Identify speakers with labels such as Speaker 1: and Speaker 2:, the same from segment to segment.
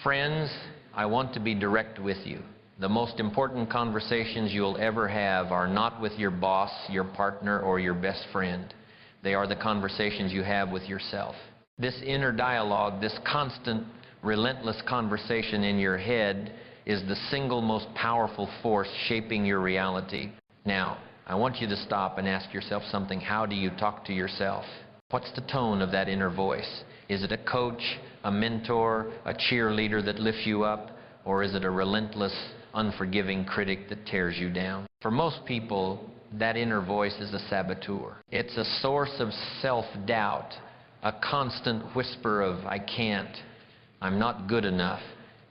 Speaker 1: Friends, I want to be direct with you. The most important conversations you'll ever have are not with your boss, your partner, or your best friend. They are the conversations you have with yourself. This inner dialogue, this constant, relentless conversation in your head is the single most powerful force shaping your reality. Now, I want you to stop and ask yourself something. How do you talk to yourself? What's the tone of that inner voice? Is it a coach, a mentor, a cheerleader that lifts you up? Or is it a relentless, unforgiving critic that tears you down? For most people, that inner voice is a saboteur. It's a source of self-doubt, a constant whisper of, I can't, I'm not good enough,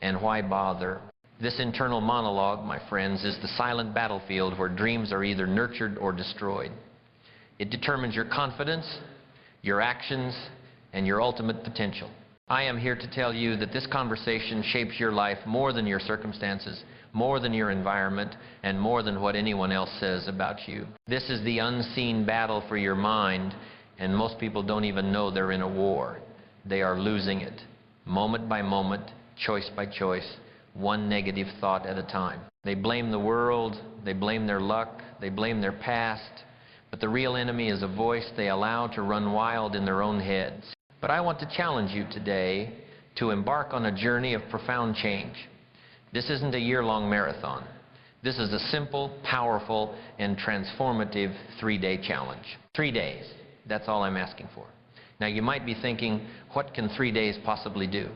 Speaker 1: and why bother? This internal monologue, my friends, is the silent battlefield where dreams are either nurtured or destroyed. It determines your confidence, your actions, and your ultimate potential. I am here to tell you that this conversation shapes your life more than your circumstances, more than your environment, and more than what anyone else says about you. This is the unseen battle for your mind, and most people don't even know they're in a war. They are losing it, moment by moment, choice by choice, one negative thought at a time. They blame the world, they blame their luck, they blame their past, but the real enemy is a voice they allow to run wild in their own heads. But I want to challenge you today to embark on a journey of profound change. This isn't a year-long marathon. This is a simple, powerful, and transformative 3-day challenge. 3 days, that's all I'm asking for. Now you might be thinking, what can 3 days possibly do?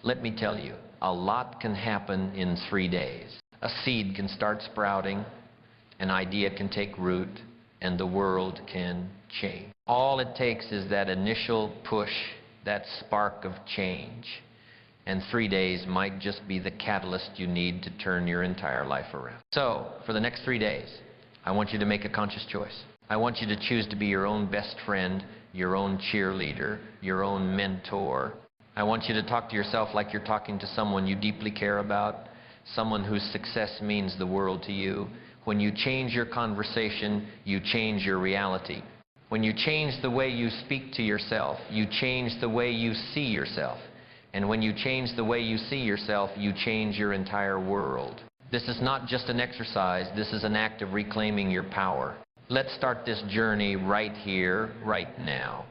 Speaker 1: Let me tell you, a lot can happen in 3 days. A seed can start sprouting, an idea can take root, and the world can change. All it takes is that initial push, that spark of change. And 3 days might just be the catalyst you need to turn your entire life around. So, for the next 3 days, I want you to make a conscious choice. I want you to choose to be your own best friend, your own cheerleader, your own mentor. I want you to talk to yourself like you're talking to someone you deeply care about, someone whose success means the world to you. When you change your conversation, you change your reality. When you change the way you speak to yourself, you change the way you see yourself. And when you change the way you see yourself, you change your entire world. This is not just an exercise, this is an act of reclaiming your power. Let's start this journey right here, right now.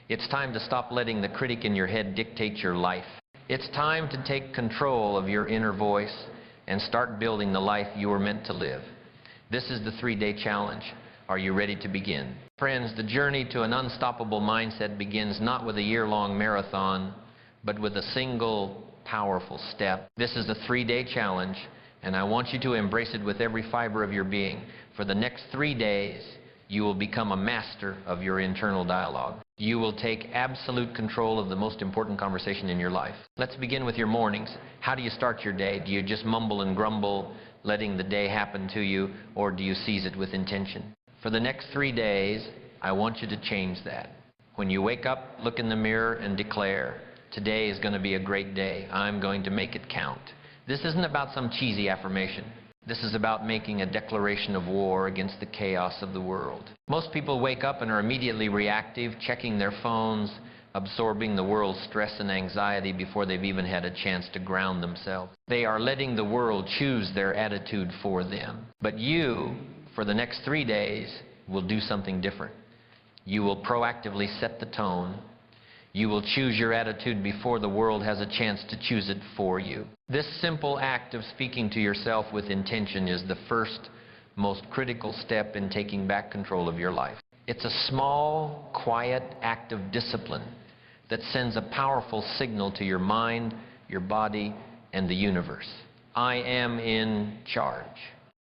Speaker 1: It's time to stop letting the critic in your head dictate your life. It's time to take control of your inner voice and start building the life you were meant to live. This is the 3-day challenge. Are you ready to begin? Friends, the journey to an unstoppable mindset begins not with a year-long marathon, but with a single powerful step. This is a 3-day challenge, and I want you to embrace it with every fiber of your being. For the next 3 days, you will become a master of your internal dialogue. You will take absolute control of the most important conversation in your life. Let's begin with your mornings. How do you start your day? Do you just mumble and grumble, letting the day happen to you, or do you seize it with intention? For the next 3 days, I want you to change that. When you wake up, look in the mirror and declare, today is going to be a great day. I'm going to make it count. This isn't about some cheesy affirmation. This is about making a declaration of war against the chaos of the world. Most people wake up and are immediately reactive, checking their phones, absorbing the world's stress and anxiety before they've even had a chance to ground themselves. They are letting the world choose their attitude for them. But you, for the next 3 days, will do something different. You will proactively set the tone. You will choose your attitude before the world has a chance to choose it for you. This simple act of speaking to yourself with intention is the first, most critical step in taking back control of your life. It's a small, quiet act of discipline that sends a powerful signal to your mind, your body, and the universe. I am in charge.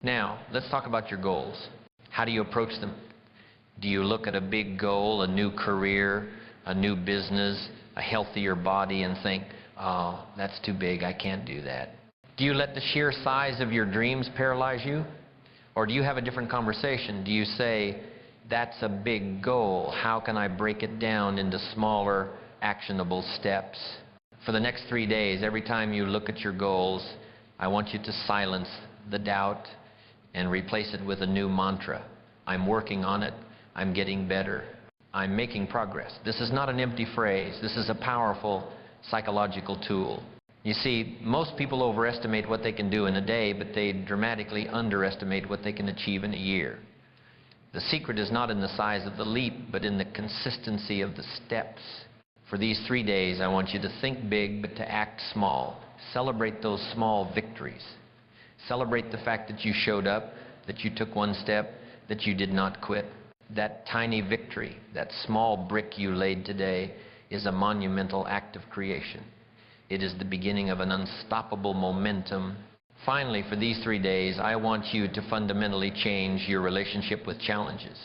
Speaker 1: Now, let's talk about your goals. How do you approach them? Do you look at a big goal, a new career, a new business, a healthier body, and think, oh, that's too big, I can't do that? Do you let the sheer size of your dreams paralyze you? Or do you have a different conversation? Do you say, that's a big goal, how can I break it down into smaller, actionable steps? For the next 3 days, every time you look at your goals, I want you to silence the doubt and replace it with a new mantra. I'm working on it, I'm getting better, I'm making progress. This is not an empty phrase. This is a powerful psychological tool. You see, most people overestimate what they can do in a day, but they dramatically underestimate what they can achieve in a year. The secret is not in the size of the leap, but in the consistency of the steps. For these 3 days, I want you to think big, but to act small. Celebrate those small victories. Celebrate the fact that you showed up, that you took one step, that you did not quit. That tiny victory, that small brick you laid today, is a monumental act of creation. It is the beginning of an unstoppable momentum. Finally, for these 3 days, I want you to fundamentally change your relationship with challenges.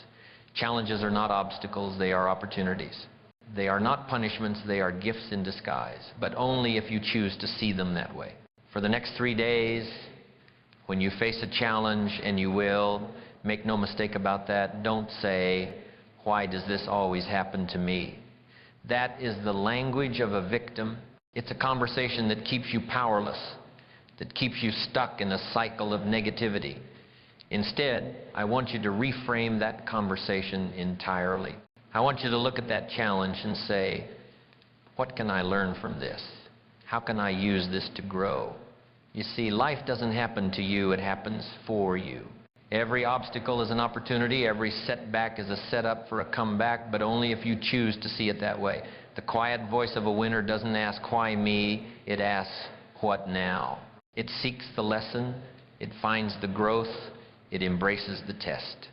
Speaker 1: Challenges are not obstacles, they are opportunities. They are not punishments, they are gifts in disguise, but only if you choose to see them that way. For the next 3 days, when you face a challenge, and you will, make no mistake about that, don't say, "Why does this always happen to me?" That is the language of a victim. It's a conversation that keeps you powerless, that keeps you stuck in a cycle of negativity. Instead, I want you to reframe that conversation entirely. I want you to look at that challenge and say, "What can I learn from this? How can I use this to grow?" You see, life doesn't happen to you, it happens for you. Every obstacle is an opportunity, every setback is a setup for a comeback, but only if you choose to see it that way. The quiet voice of a winner doesn't ask, "Why me?" It asks, "What now?" It seeks the lesson, it finds the growth, it embraces the test.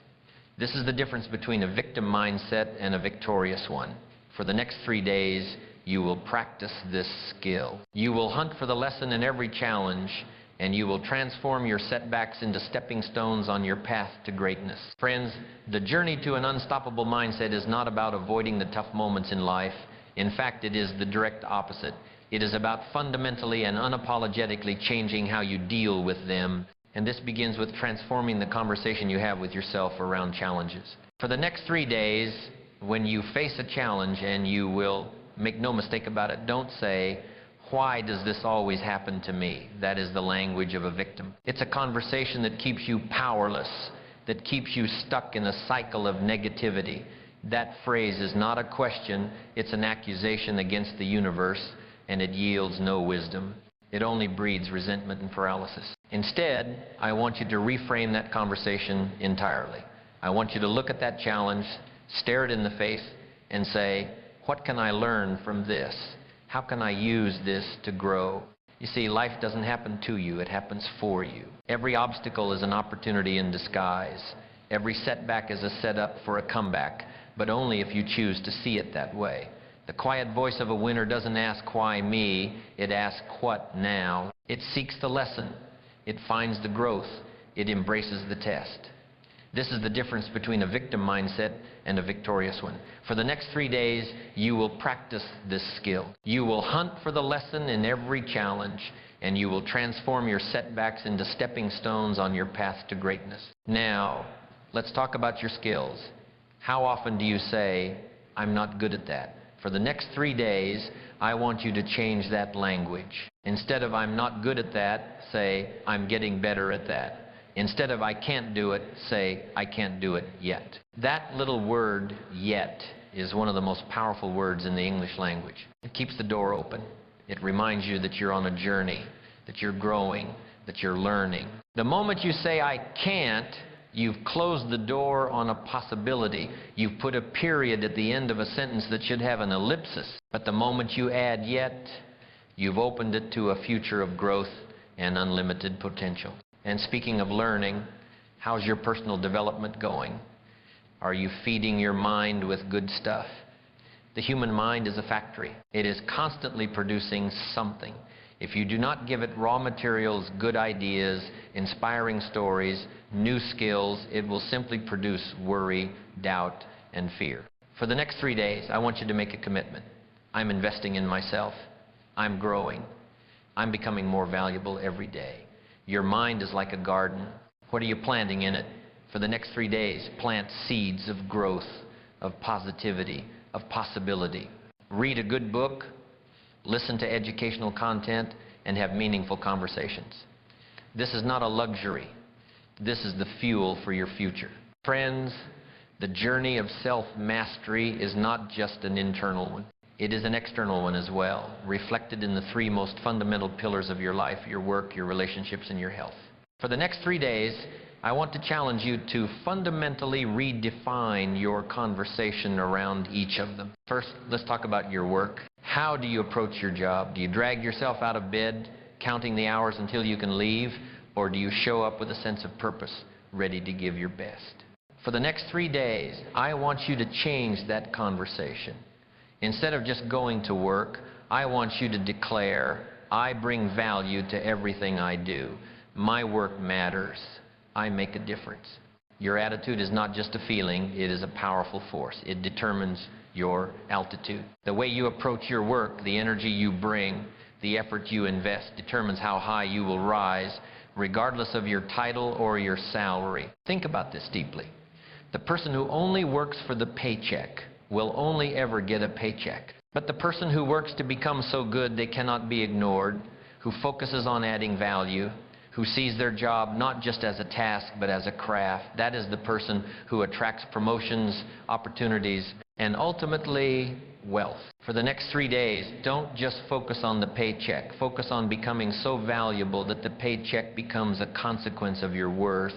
Speaker 1: This is the difference between a victim mindset and a victorious one. For the next 3 days, you will practice this skill. You will hunt for the lesson in every challenge, and you will transform your setbacks into stepping stones on your path to greatness. Friends, the journey to an unstoppable mindset is not about avoiding the tough moments in life. In fact, it is the direct opposite. It is about fundamentally and unapologetically changing how you deal with them. And this begins with transforming the conversation you have with yourself around challenges. For the next 3 days, when you face a challenge, and you will, make no mistake about it, don't say, "Why does this always happen to me?" That is the language of a victim. It's a conversation that keeps you powerless, that keeps you stuck in a cycle of negativity. That phrase is not a question, it's an accusation against the universe, and it yields no wisdom. It only breeds resentment and paralysis. Instead, I want you to reframe that conversation entirely. I want you to look at that challenge, stare it in the face, and say, "What can I learn from this? How can I use this to grow?" You see, life doesn't happen to you, it happens for you. Every obstacle is an opportunity in disguise. Every setback is a setup for a comeback, but only if you choose to see it that way. The quiet voice of a winner doesn't ask, "Why me?" It asks, "What now?" It seeks the lesson, it finds the growth, it embraces the test. This is the difference between a victim mindset and a victorious one. For the next 3 days, you will practice this skill. You will hunt for the lesson in every challenge, and you will transform your setbacks into stepping stones on your path to greatness. Now, let's talk about your skills. How often do you say, "I'm not good at that"? For the next 3 days, I want you to change that language. Instead of "I'm not good at that," say, "I'm getting better at that." Instead of "I can't do it," say, "I can't do it yet." That little word, "yet," is one of the most powerful words in the English language. It keeps the door open. It reminds you that you're on a journey, that you're growing, that you're learning. The moment you say, "I can't," you've closed the door on a possibility. You've put a period at the end of a sentence that should have an ellipsis. But the moment you add "yet," you've opened it to a future of growth and unlimited potential. And speaking of learning, how's your personal development going? Are you feeding your mind with good stuff? The human mind is a factory. It is constantly producing something. If you do not give it raw materials, good ideas, inspiring stories, new skills, it will simply produce worry, doubt, and fear. For the next 3 days, I want you to make a commitment. I'm investing in myself. I'm growing. I'm becoming more valuable every day. Your mind is like a garden. What are you planting in it? For the next 3 days, plant seeds of growth, of positivity, of possibility. Read a good book, listen to educational content, and have meaningful conversations. This is not a luxury. This is the fuel for your future. Friends, the journey of self-mastery is not just an internal one. It is an external one as well, reflected in the three most fundamental pillars of your life: your work, your relationships, and your health. For the next 3 days, I want to challenge you to fundamentally redefine your conversation around each of them. First, let's talk about your work. How do you approach your job? Do you drag yourself out of bed, counting the hours until you can leave, or do you show up with a sense of purpose, ready to give your best? For the next 3 days, I want you to change that conversation. Instead of just going to work, I want you to declare, I bring value to everything I do. My work matters. I make a difference. Your attitude is not just a feeling, it is a powerful force. It determines your altitude. The way you approach your work, the energy you bring, the effort you invest, determines how high you will rise, regardless of your title or your salary. Think about this deeply. The person who only works for the paycheck will only ever get a paycheck. But the person who works to become so good they cannot be ignored, who focuses on adding value, who sees their job not just as a task but as a craft, that is the person who attracts promotions, opportunities, and ultimately wealth. For the next 3 days, don't just focus on the paycheck. Focus on becoming so valuable that the paycheck becomes a consequence of your worth,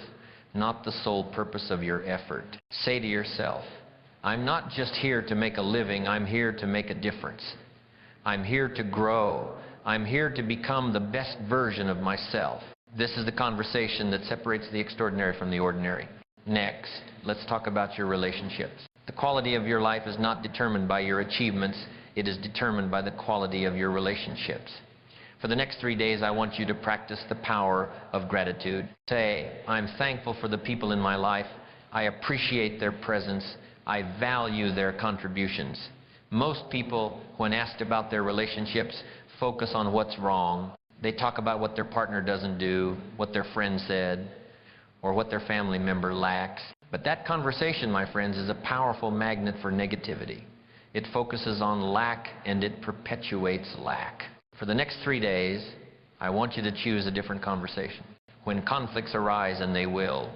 Speaker 1: not the sole purpose of your effort. Say to yourself, I'm not just here to make a living, I'm here to make a difference. I'm here to grow. I'm here to become the best version of myself. This is the conversation that separates the extraordinary from the ordinary. Next, let's talk about your relationships. The quality of your life is not determined by your achievements, it is determined by the quality of your relationships. For the next 3 days, I want you to practice the power of gratitude. Say, I'm thankful for the people in my life. I appreciate their presence. I value their contributions. Most people, when asked about their relationships, focus on what's wrong. They talk about what their partner doesn't do, what their friend said, or what their family member lacks. But that conversation, my friends, is a powerful magnet for negativity. It focuses on lack and it perpetuates lack. For the next 3 days, I want you to choose a different conversation. When conflicts arise, and they will,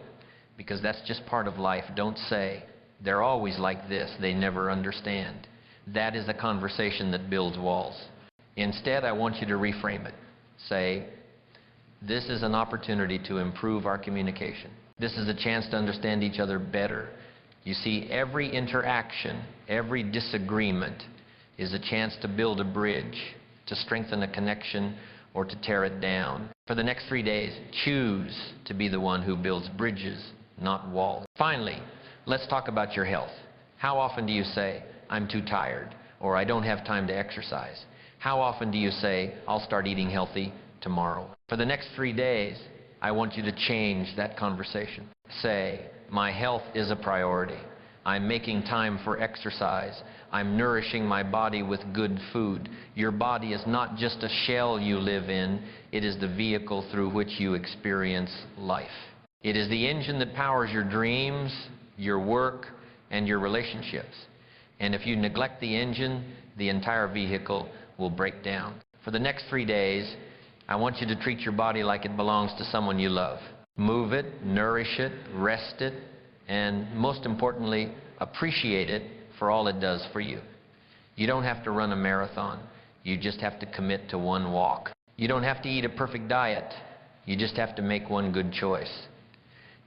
Speaker 1: because that's just part of life, don't say, they're always like this, they never understand. That is a conversation that builds walls. Instead, I want you to reframe it. Say, this is an opportunity to improve our communication. This is a chance to understand each other better. You see, every interaction, every disagreement is a chance to build a bridge, to strengthen a connection, or to tear it down. For the next 3 days, choose to be the one who builds bridges, not walls. Finally, let's talk about your health. How often do you say, I'm too tired, or I don't have time to exercise? How often do you say, I'll start eating healthy tomorrow? For the next 3 days, I want you to change that conversation. Say, my health is a priority. I'm making time for exercise. I'm nourishing my body with good food. Your body is not just a shell you live in. It is the vehicle through which you experience life. It is the engine that powers your dreams, your work, and your relationships. And if you neglect the engine, the entire vehicle will break down. For the next 3 days, I want you to treat your body like it belongs to someone you love. Move it, nourish it, rest it, and most importantly, appreciate it for all it does for you. You don't have to run a marathon. You just have to commit to one walk. You don't have to eat a perfect diet. You just have to make one good choice.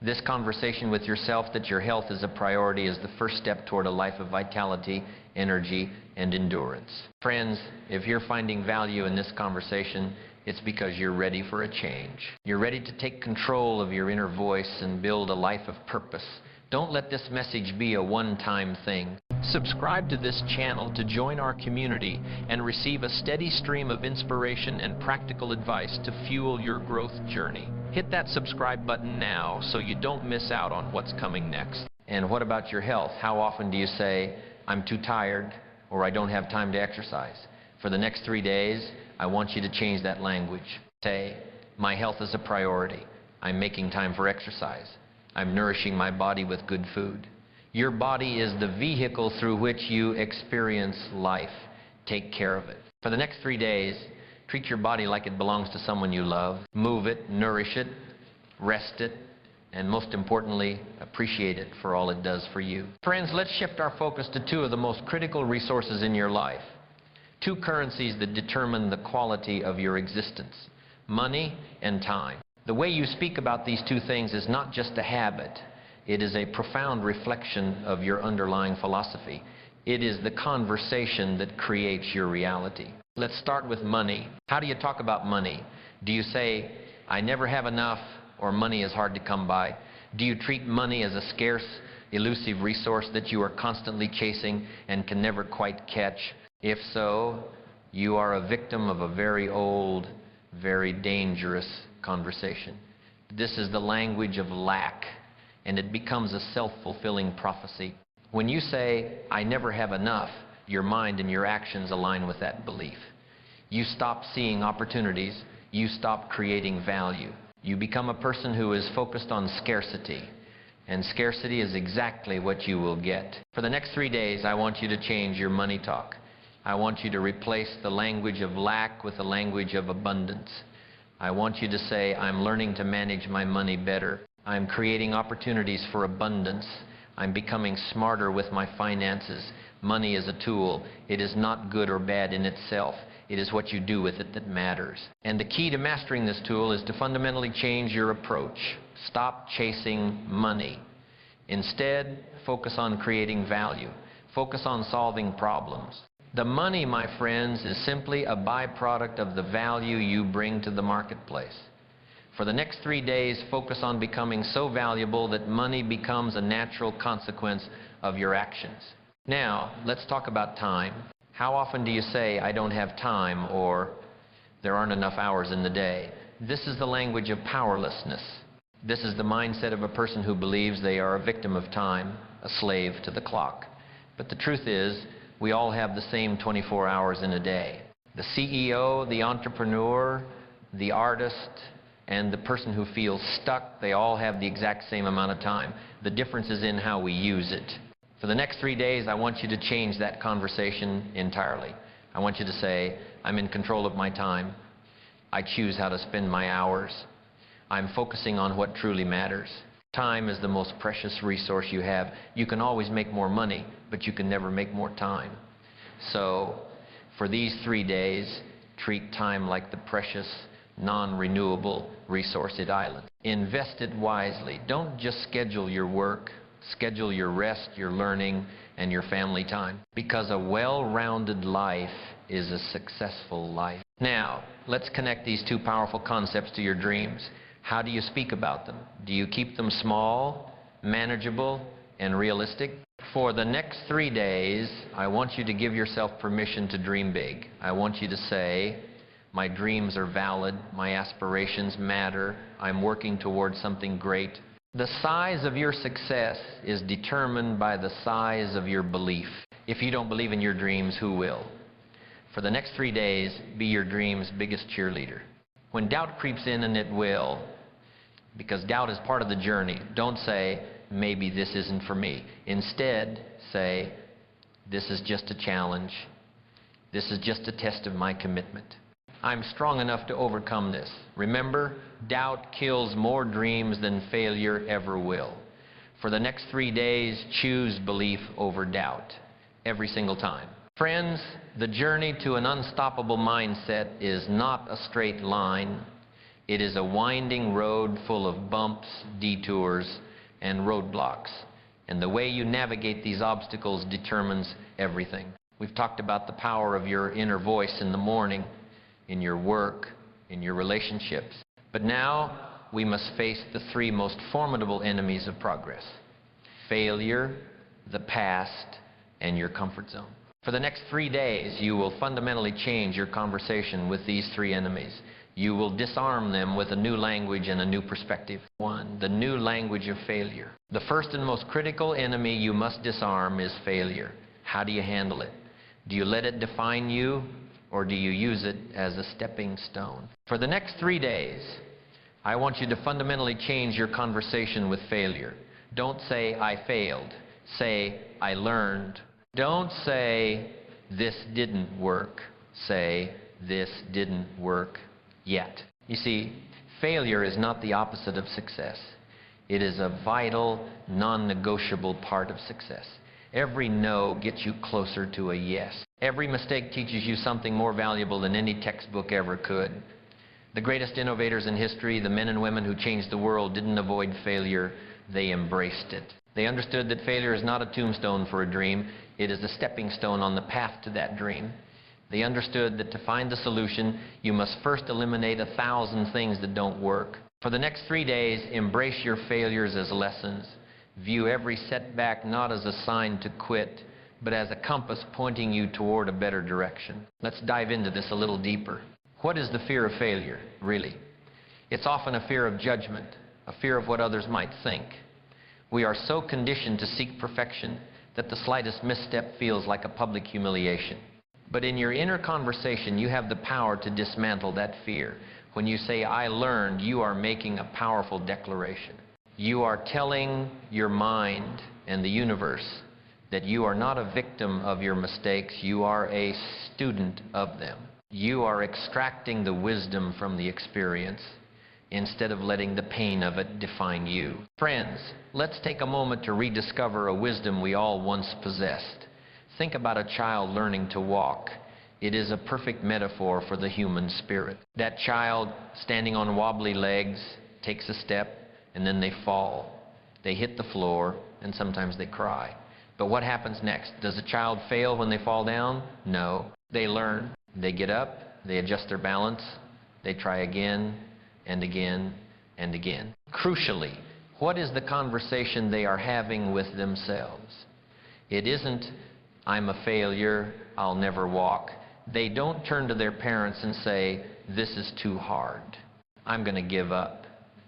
Speaker 1: This conversation with yourself that your health is a priority is the first step toward a life of vitality, energy, and endurance. Friends, if you're finding value in this conversation, it's because you're ready for a change. You're ready to take control of your inner voice and build a life of purpose. Don't let this message be a one-time thing. Subscribe to this channel to join our community and receive a steady stream of inspiration and practical advice to fuel your growth journey. Hit that subscribe button now so you don't miss out on what's coming next. And what about your health? How often do you say, I'm too tired, or I don't have time to exercise? For the next 3 days, I want you to change that language. Say, my health is a priority. I'm making time for exercise. I'm nourishing my body with good food. Your body is the vehicle through which you experience life. Take care of it. For the next 3 days, treat your body like it belongs to someone you love. Move it, nourish it, rest it, and most importantly, appreciate it for all it does for you. Friends, let's shift our focus to 2 of the most critical resources in your life: Two currencies that determine the quality of your existence: money and time. The way you speak about these two things is not just a habit. It is a profound reflection of your underlying philosophy. It is the conversation that creates your reality. Let's start with money. How do you talk about money? Do you say, "I never have enough," or "money is hard to come by"? Do you treat money as a scarce, elusive resource that you are constantly chasing and can never quite catch? If so, you are a victim of a very old, very dangerous conversation. This is the language of lack, and it becomes a self-fulfilling prophecy. When you say, "I never have enough," your mind and your actions align with that belief. You stop seeing opportunities. You stop creating value. You become a person who is focused on scarcity, and scarcity is exactly what you will get. For the next 3 days, I want you to change your money talk. I want you to replace the language of lack with the language of abundance. I want you to say, "I'm learning to manage my money better. I'm creating opportunities for abundance. I'm becoming smarter with my finances. Money is a tool. It is not good or bad in itself. It is what you do with it that matters." And the key to mastering this tool is to fundamentally change your approach. Stop chasing money. Instead, focus on creating value. Focus on solving problems. The money, my friends, is simply a byproduct of the value you bring to the marketplace. For the next 3 days, focus on becoming so valuable that money becomes a natural consequence of your actions. Now, let's talk about time. How often do you say, "I don't have time," or "there aren't enough hours in the day"? This is the language of powerlessness. This is the mindset of a person who believes they are a victim of time, a slave to the clock. But the truth is, we all have the same 24 hours in a day. The CEO, the entrepreneur, the artist, and the person who feels stuck, they all have the exact same amount of time. The difference is in how we use it. For the next 3 days, I want you to change that conversation entirely. I want you to say, "I'm in control of my time. I choose how to spend my hours. I'm focusing on what truly matters." Time is the most precious resource you have. You can always make more money, but you can never make more time. So, for these 3 days, treat time like the precious, non-renewable resource at island. Invest it wisely. Don't just schedule your work. Schedule your rest, your learning, and your family time. Because a well-rounded life is a successful life. Now, let's connect these two powerful concepts to your dreams. How do you speak about them? Do you keep them small, manageable, and realistic? For the next 3 days, I want you to give yourself permission to dream big. I want you to say, "My dreams are valid. My aspirations matter. I'm working towards something great." The size of your success is determined by the size of your belief. If you don't believe in your dreams, who will? For the next 3 days, be your dream's biggest cheerleader. When doubt creeps in, and it will, because doubt is part of the journey, don't say, "Maybe this isn't for me." Instead, say, "This is just a challenge. This is just a test of my commitment. I'm strong enough to overcome this." Remember, doubt kills more dreams than failure ever will. For the next 3 days, choose belief over doubt, every single time. Friends, the journey to an unstoppable mindset is not a straight line. It is a winding road full of bumps, detours, and roadblocks. And the way you navigate these obstacles determines everything. We've talked about the power of your inner voice in the morning, in your work, in your relationships. But now we must face the 3 most formidable enemies of progress: failure, the past, and your comfort zone. For the next 3 days, you will fundamentally change your conversation with these 3 enemies. You will disarm them with a new language and a new perspective. 1, the new language of failure. The first and most critical enemy you must disarm is failure. How do you handle it? Do you let it define you, or do you use it as a stepping stone? For the next 3 days, I want you to fundamentally change your conversation with failure. Don't say, "I failed." Say, "I learned." Don't say, "This didn't work." Say, "This didn't work yet." You see, failure is not the opposite of success. It is a vital, non-negotiable part of success. Every no gets you closer to a yes. Every mistake teaches you something more valuable than any textbook ever could. The greatest innovators in history, the men and women who changed the world, didn't avoid failure, they embraced it. They understood that failure is not a tombstone for a dream, it is a stepping stone on the path to that dream. They understood that to find the solution, you must first eliminate 1,000 things that don't work. For the next 3 days, embrace your failures as lessons. View every setback not as a sign to quit, but as a compass pointing you toward a better direction. Let's dive into this a little deeper. What is the fear of failure, really? It's often a fear of judgment, a fear of what others might think. We are so conditioned to seek perfection that the slightest misstep feels like a public humiliation. But in your inner conversation, you have the power to dismantle that fear. When you say, "I learned," you are making a powerful declaration. You are telling your mind and the universe that you are not a victim of your mistakes, you are a student of them. You are extracting the wisdom from the experience instead of letting the pain of it define you. Friends, let's take a moment to rediscover a wisdom we all once possessed. Think about a child learning to walk. It is a perfect metaphor for the human spirit. That child standing on wobbly legs takes a step and then they fall. They hit the floor and sometimes they cry. But what happens next? Does a child fail when they fall down? No. They learn. They get up, they adjust their balance, they try again and again and again. Crucially, what is the conversation they are having with themselves? It isn't, "I'm a failure, I'll never walk." They don't turn to their parents and say, "This is too hard, I'm going to give up."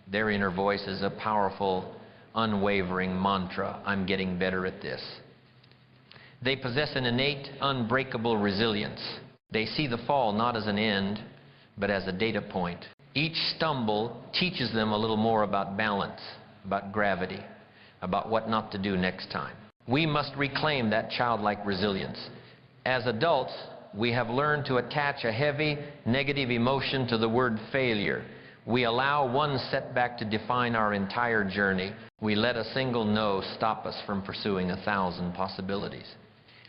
Speaker 1: Their inner voice is a powerful, unwavering mantra, "I'm getting better at this." They possess an innate, unbreakable resilience. They see the fall not as an end, but as a data point. Each stumble teaches them a little more about balance, about gravity, about what not to do next time. We must reclaim that childlike resilience. As adults, we have learned to attach a heavy, negative emotion to the word failure. We allow one setback to define our entire journey. We let a single no stop us from pursuing 1,000 possibilities.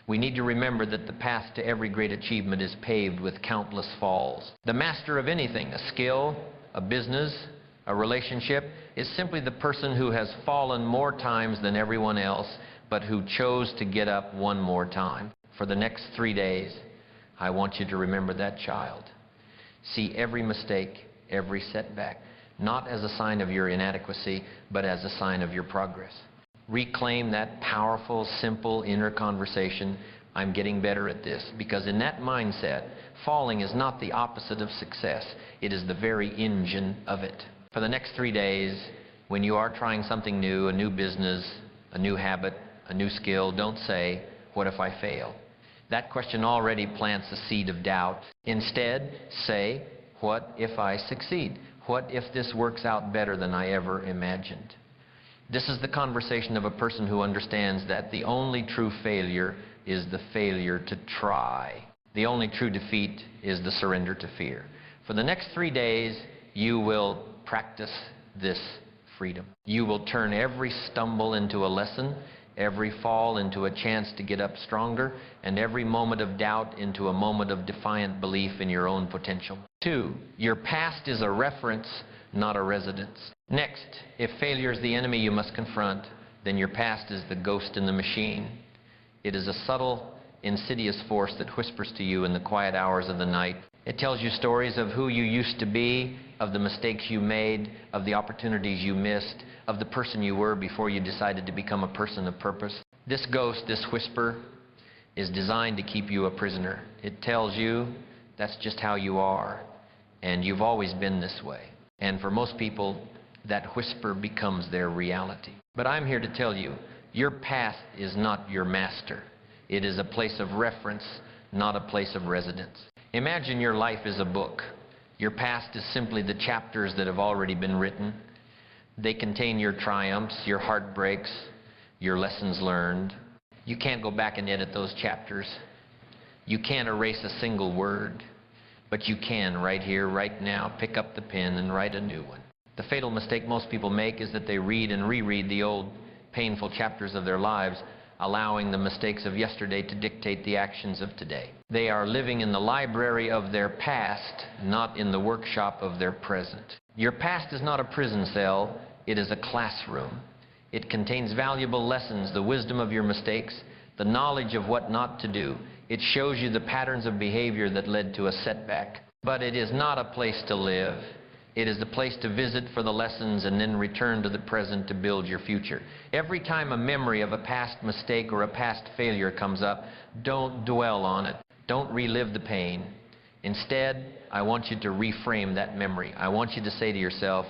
Speaker 1: We need to remember that the path to every great achievement is paved with countless falls. The master of anything, a skill, a business, a relationship, is simply the person who has fallen more times than everyone else, but who chose to get up one more time. For the next 3 days, I want you to remember that child. See every mistake, every setback, not as a sign of your inadequacy, but as a sign of your progress. Reclaim that powerful, simple inner conversation, "I'm getting better at this," because in that mindset, falling is not the opposite of success. It is the very engine of it. For the next 3 days, when you are trying something new, a new business, a new habit, a new skill, don't say, "What if I fail?" That question already plants a seed of doubt. Instead, say, "What if I succeed? What if this works out better than I ever imagined?" This is the conversation of a person who understands that the only true failure is the failure to try. The only true defeat is the surrender to fear. For the next 3 days, you will practice this freedom. You will turn every stumble into a lesson, every fall into a chance to get up stronger, and every moment of doubt into a moment of defiant belief in your own potential. 2, your past is a reference, not a residence. Next, if failure is the enemy you must confront, then your past is the ghost in the machine. It is a subtle, insidious force that whispers to you in the quiet hours of the night. It tells you stories of who you used to be, of the mistakes you made, of the opportunities you missed, of the person you were before you decided to become a person of purpose. This ghost, this whisper, is designed to keep you a prisoner. It tells you that's just how you are, and you've always been this way. And for most people, that whisper becomes their reality. But I'm here to tell you, your past is not your master. It is a place of reference, not a place of residence. Imagine your life is a book. Your past is simply the chapters that have already been written. They contain your triumphs, your heartbreaks, your lessons learned. You can't go back and edit those chapters. You can't erase a single word. But you can, right here, right now, pick up the pen and write a new one. The fatal mistake most people make is that they read and reread the old painful chapters of their lives allowing the mistakes of yesterday to dictate the actions of today. They are living in the library of their past, not in the workshop of their present. Your past is not a prison cell, it is a classroom. It contains valuable lessons, the wisdom of your mistakes, the knowledge of what not to do. It shows you the patterns of behavior that led to a setback. But it is not a place to live. It is a place to visit for the lessons and then return to the present to build your future. Every time a memory of a past mistake or a past failure comes up, don't dwell on it. Don't relive the pain. Instead, I want you to reframe that memory. I want you to say to yourself,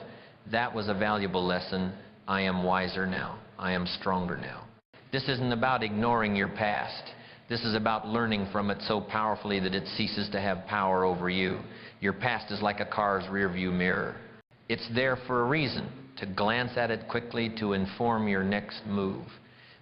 Speaker 1: that was a valuable lesson. I am wiser now. I am stronger now. This isn't about ignoring your past. This is about learning from it so powerfully that it ceases to have power over you. Your past is like a car's rearview mirror. It's there for a reason, to glance at it quickly to inform your next move.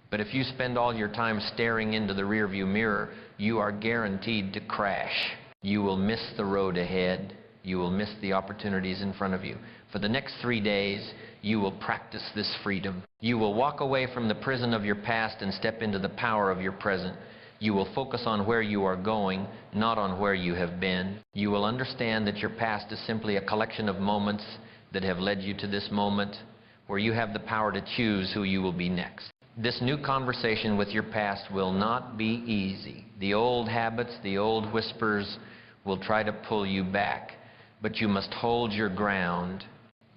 Speaker 1: But if you spend all your time staring into the rearview mirror, you are guaranteed to crash. You will miss the road ahead. You will miss the opportunities in front of you. For the next 3 days, you will practice this freedom. You will walk away from the prison of your past and step into the power of your present. You will focus on where you are going, not on where you have been. You will understand that your past is simply a collection of moments that have led you to this moment where you have the power to choose who you will be next. This new conversation with your past will not be easy. The old habits, the old whispers will try to pull you back, but you must hold your ground.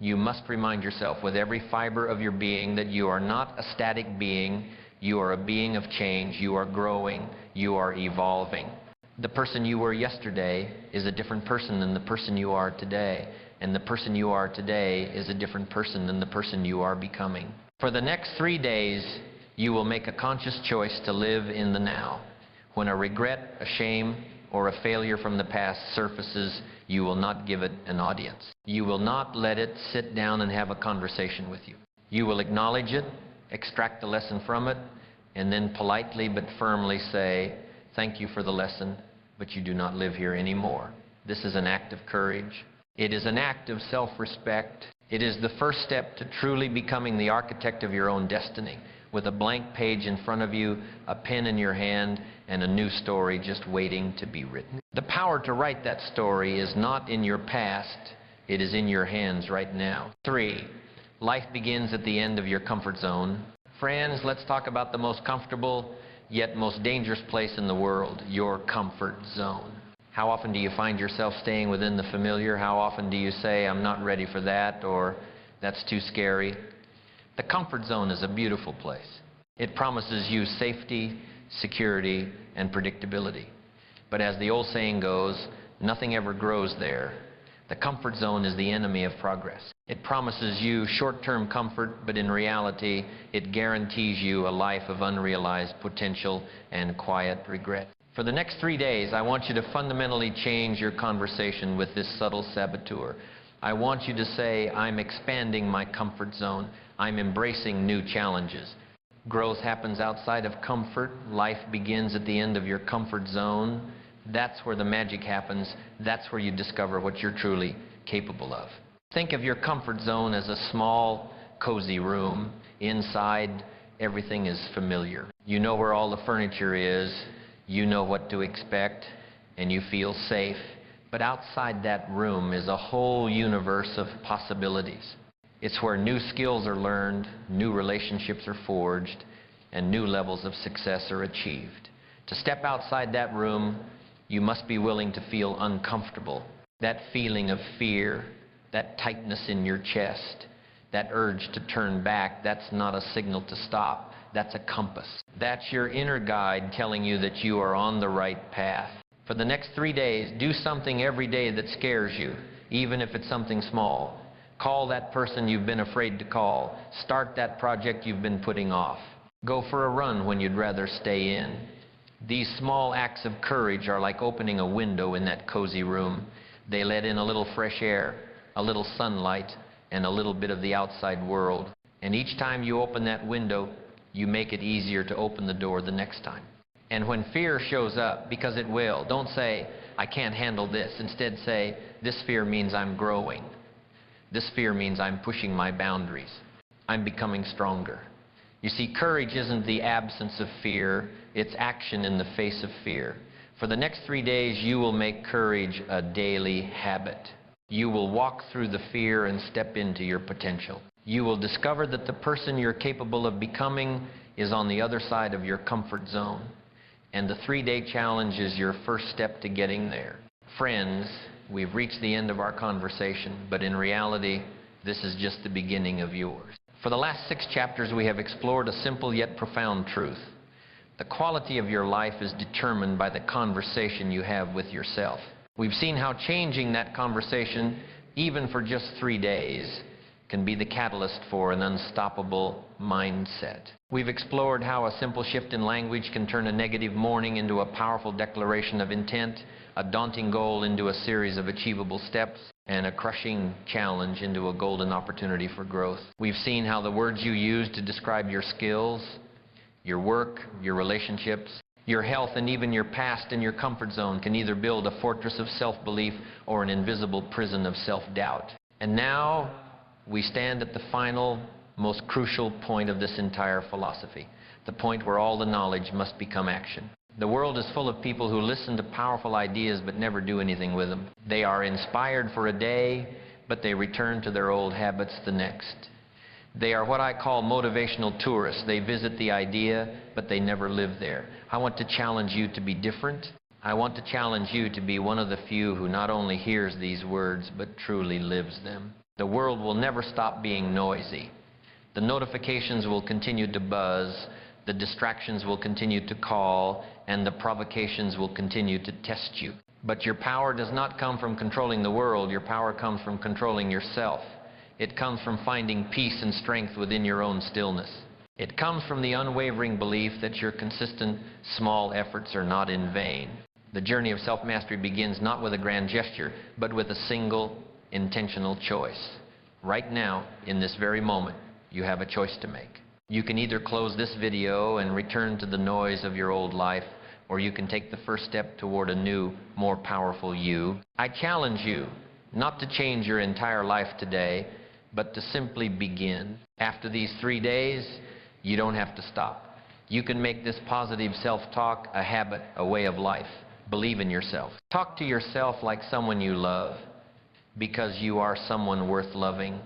Speaker 1: You must remind yourself with every fiber of your being that you are not a static being. You are a being of change. You are growing. You are evolving. The person you were yesterday is a different person than the person you are today. And the person you are today is a different person than the person you are becoming. For the next 3 days, you will make a conscious choice to live in the now. When a regret, a shame, or a failure from the past surfaces, you will not give it an audience. You will not let it sit down and have a conversation with you. You will acknowledge it, extract the lesson from it, and then politely but firmly say, thank you for the lesson, but you do not live here anymore. This is an act of courage. It is an act of self-respect. It is the first step to truly becoming the architect of your own destiny, with a blank page in front of you, a pen in your hand, and a new story just waiting to be written. The power to write that story is not in your past, it is in your hands right now. 3, life begins at the end of your comfort zone. Friends, let's talk about the most comfortable yet most dangerous place in the world, your comfort zone. How often do you find yourself staying within the familiar? How often do you say, I'm not ready for that, or that's too scary? The comfort zone is a beautiful place. It promises you safety, security, and predictability. But as the old saying goes, nothing ever grows there. The comfort zone is the enemy of progress. It promises you short-term comfort, but in reality, it guarantees you a life of unrealized potential and quiet regret. For the next 3 days, I want you to fundamentally change your conversation with this subtle saboteur. I want you to say, I'm expanding my comfort zone. I'm embracing new challenges. Growth happens outside of comfort. Life begins at the end of your comfort zone. That's where the magic happens. That's where you discover what you're truly capable of. Think of your comfort zone as a small, cozy room. Inside, everything is familiar. You know where all the furniture is. You know what to expect, and you feel safe. But outside that room is a whole universe of possibilities. It's where new skills are learned, new relationships are forged, and new levels of success are achieved. To step outside that room, you must be willing to feel uncomfortable. That feeling of fear, that tightness in your chest, that urge to turn back, that's not a signal to stop. That's a compass. That's your inner guide telling you that you are on the right path. For the next 3 days, do something every day that scares you, even if it's something small. Call that person you've been afraid to call. Start that project you've been putting off. Go for a run when you'd rather stay in. These small acts of courage are like opening a window in that cozy room. They let in a little fresh air, a little sunlight, and a little bit of the outside world. And each time you open that window, you make it easier to open the door the next time. And when fear shows up, because it will, don't say, I can't handle this. Instead say, this fear means I'm growing. This fear means I'm pushing my boundaries. I'm becoming stronger. You see, courage isn't the absence of fear, it's action in the face of fear. For the next 3 days, you will make courage a daily habit. You will walk through the fear and step into your potential. You will discover that the person you're capable of becoming is on the other side of your comfort zone. And the 3-day challenge is your first step to getting there. Friends, we've reached the end of our conversation, but in reality, this is just the beginning of yours. For the last 6 chapters, we have explored a simple yet profound truth. The quality of your life is determined by the conversation you have with yourself. We've seen how changing that conversation, even for just 3 days, can be the catalyst for an unstoppable mindset. We've explored how a simple shift in language can turn a negative morning into a powerful declaration of intent, a daunting goal into a series of achievable steps, and a crushing challenge into a golden opportunity for growth. We've seen how the words you use to describe your skills, your work, your relationships, your health, and even your past and your comfort zone can either build a fortress of self-belief or an invisible prison of self-doubt. And now we stand at the final, most crucial point of this entire philosophy, the point where all the knowledge must become action. The world is full of people who listen to powerful ideas but never do anything with them. They are inspired for a day, but they return to their old habits the next. They are what I call motivational tourists. They visit the idea, but they never live there. I want to challenge you to be different. I want to challenge you to be one of the few who not only hears these words, but truly lives them. The world will never stop being noisy. The notifications will continue to buzz, the distractions will continue to call, and the provocations will continue to test you. But your power does not come from controlling the world. Your power comes from controlling yourself. It comes from finding peace and strength within your own stillness. It comes from the unwavering belief that your consistent, small efforts are not in vain. The journey of self-mastery begins not with a grand gesture, but with a single, intentional choice. Right now, in this very moment, you have a choice to make. You can either close this video and return to the noise of your old life, or you can take the first step toward a new, more powerful you. I challenge you not to change your entire life today, but to simply begin. After these 3 days, you don't have to stop. You can make this positive self-talk a habit, a way of life. Believe in yourself. Talk to yourself like someone you love, because you are someone worth loving.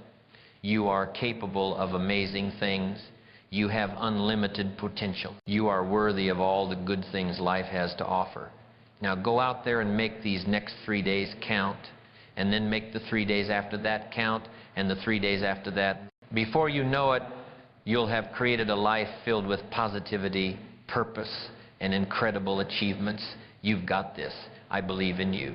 Speaker 1: You are capable of amazing things. You have unlimited potential. You are worthy of all the good things life has to offer. Now go out there and make these next 3 days count, and then make the 3 days after that count, and the 3 days after that. Before you know it, you'll have created a life filled with positivity, purpose, and incredible achievements. You've got this. I believe in you.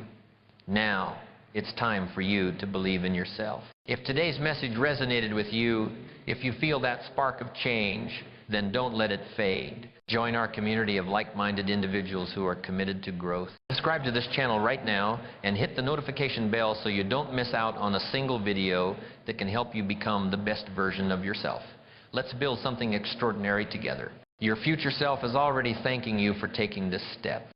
Speaker 1: Now, it's time for you to believe in yourself. If today's message resonated with you, if you feel that spark of change, then don't let it fade. Join our community of like-minded individuals who are committed to growth. Subscribe to this channel right now and hit the notification bell so you don't miss out on a single video that can help you become the best version of yourself. Let's build something extraordinary together. Your future self is already thanking you for taking this step.